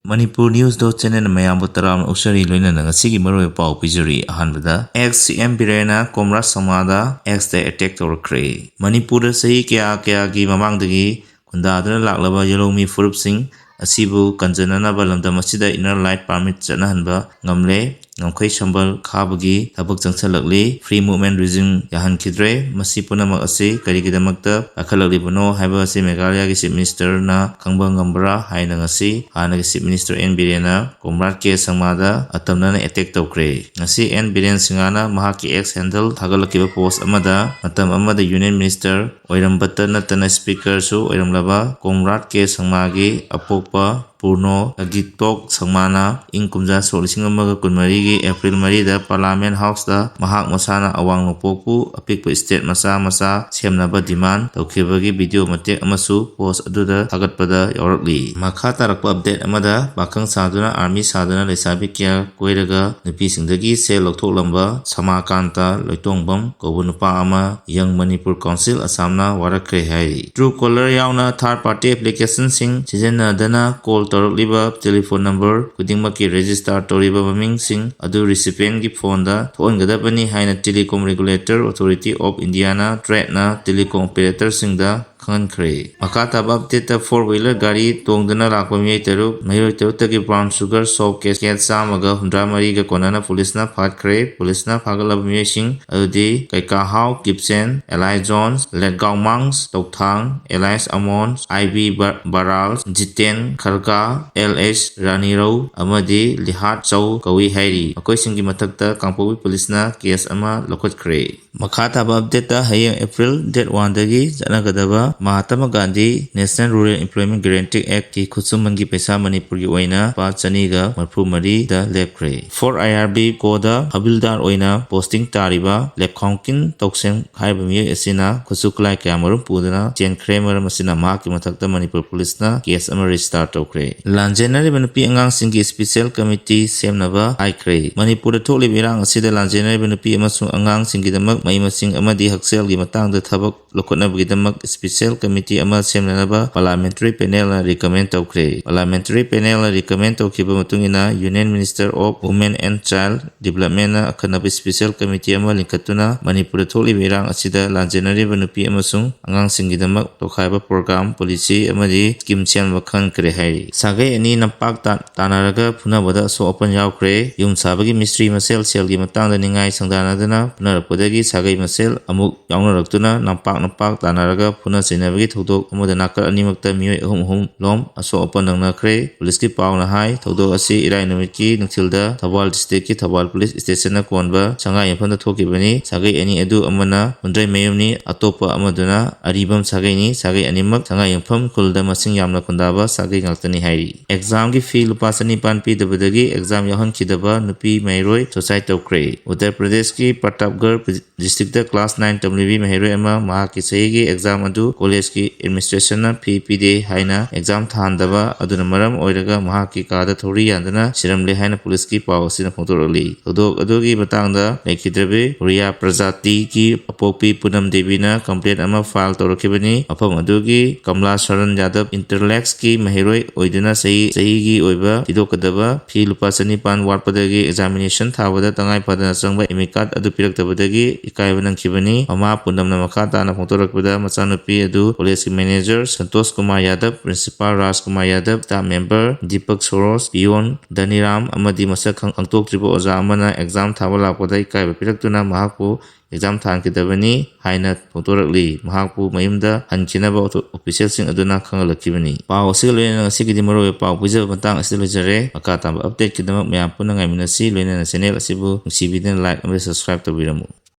Manipur News channel mayam taram usari loina nga sigi maroi pau pijuri ahanbada XCM birena Conrad Sangma X the attack twrkkhre Manipur sahi kya gi mamangdagi kundadana laklaba yalomi furup sing asibu kanjanana balamda masjida inner light permit chanahanba ngamle ngamkhai sambal khabagi thabak changchalakli free movement regime yahan khidre masi punamak ase karigidamakta akhalakli bano haiba ase Meghalaya gi chief minister na khangba ngambra haina ngasi hana gi chief minister N Birena Conrad Sangma atamna attack tawkre ngasi N Biren singana mahaki X handle thagalakiba post amada matam amada union minister oirambata natana speaker su oiramlaba Conrad Sangma gi apokpa Purno Agitok Sangmana Inkumja Solising Kunmarigi April Marida Parliament House da Mahak Masana Awang Nopoku Apik State Masa Semnaba demand Tokibagi video Matek Amasu post Aduda Tagat Pada Yorkli Makata Rakpa update Amada Pakhang Saraga Army Sadana Lesabikia Koiraga Nupi Singdagi Se Loktok Lamba Samakanta Loitongbam Kobunupa Ama Young Manipur Council Asamna warkkhre hai True caller Yauna third party application sing Chizena Dana call Torliba telephone number kudingmaki register toriba maming sing adu recipient gi phone da phone gadapani haina telecom regulator authority of Indiana trade na telecom operator sing da Conrad Makata Babteta 4-wheeler gari tongdana lakwa miyai taruk mayoi tarutaki brown sugar soap case samaga hundra mariga konana pulisna warkkhre pulisna pagalab miyai sing adudi kaika hau Gibson Eli Jones Letgao Mangs Tokthang Elias Amons IB Barals Jiten Kharga LH Raniro amadi Lihat Chow kawi hairi akoi singi matakta Kangpowi pulisna case ama lokotkhre Makata Babteta hayang April date 1 dagi janagadaba Mahatma Gandhi National Rural Employment Guarantee Act ki khutsumangi paisa Manipur gi oina pa chaniga marphu mari da lepkhre for IRB koda habildar oina posting tariba lepkhongkin toksem haiba mi asina khusuklai kyamarum pudana chenkhre maram asina ma ki mathakta Manipur police na case ama register tokre lanjenari banupi angang singi special committee semnaba aikhre Manipur tholi birang asida lanjenari banupi amasung angang singi damak mai masing amadi haksel gi matang da thabak lokotna bidamak special committee ama semnaba parliamentary panel na recommend tawkre parliamentary panel na recommend tawkiba matungina union minister of women and child development na akhanaba special committee ama linkatuna Manipur tholi birang asida lanjenari banupi amasung angang singidamak tokhaiba program policy amadi scheme chen wakhan kre hai sagai ani nampak tanaraga phunabada so open yaukre yum sabagi mystery masel sel gi matang da ningai sangdanadana punarapodagi sagai masel amuk yaunaraktuna nampak tanaraga phuna sinabagi thodok amoda nakar animakta miyoi ahum lom aso open nangnakre police ki pauna hai thodok asi irai numit ki nungthilda Thabal district ki Thabal police station na konba sangai yamphanda thokibani sagai ani adu amana hundrai mayumni atopa amaduna aribam sagai ni sagai animak sangai yampham kulda masing yamna kundaba sagai ngaktani hairi exam gi fee lupa sanipan pi dabadagi exam yahan khidaba nupi mairoi society tokre Uttar Pradesh ki Pratapgarh district da class 9 WB mairoi ama mahaki sahi exam adu college ki administration na fee pide haina exam thandaba aduna maram oiraga mahaki kada thori yandana siramle haina police ki pawsina phongtorali thodok adugi batangda lekhidrabe Riya Prajati ki apopi Punam Devi na complaint ama file torokibani afam adugi Kamla Sharan Yadav Interlex ki mahiroi oiduna sahi gi oiba tidokadaba fee lupa sanipan warpadagi examination thabada tangai padana changba emikat adu piraktabadagi ikaibanang kibani ama Punam na makata na phongtorakbada machanupi adu college manager Santosh Kumar Yadav principal Raj Kumar Yadav staff member Deepak Soros Pion Daniram amadi masak angtok tribo oja amana exam thaba lakpada ikaiba piraktuna mahakpu exam thankidabani haina phongtorakli mahakpu mayumda hankinaba official sing aduna khangalakibani paw sigalena sigidi maro paw puja matang asilojare makata update kidamak mayam punna ngaiminasi loina channel asibu sibiden like and subscribe to biramu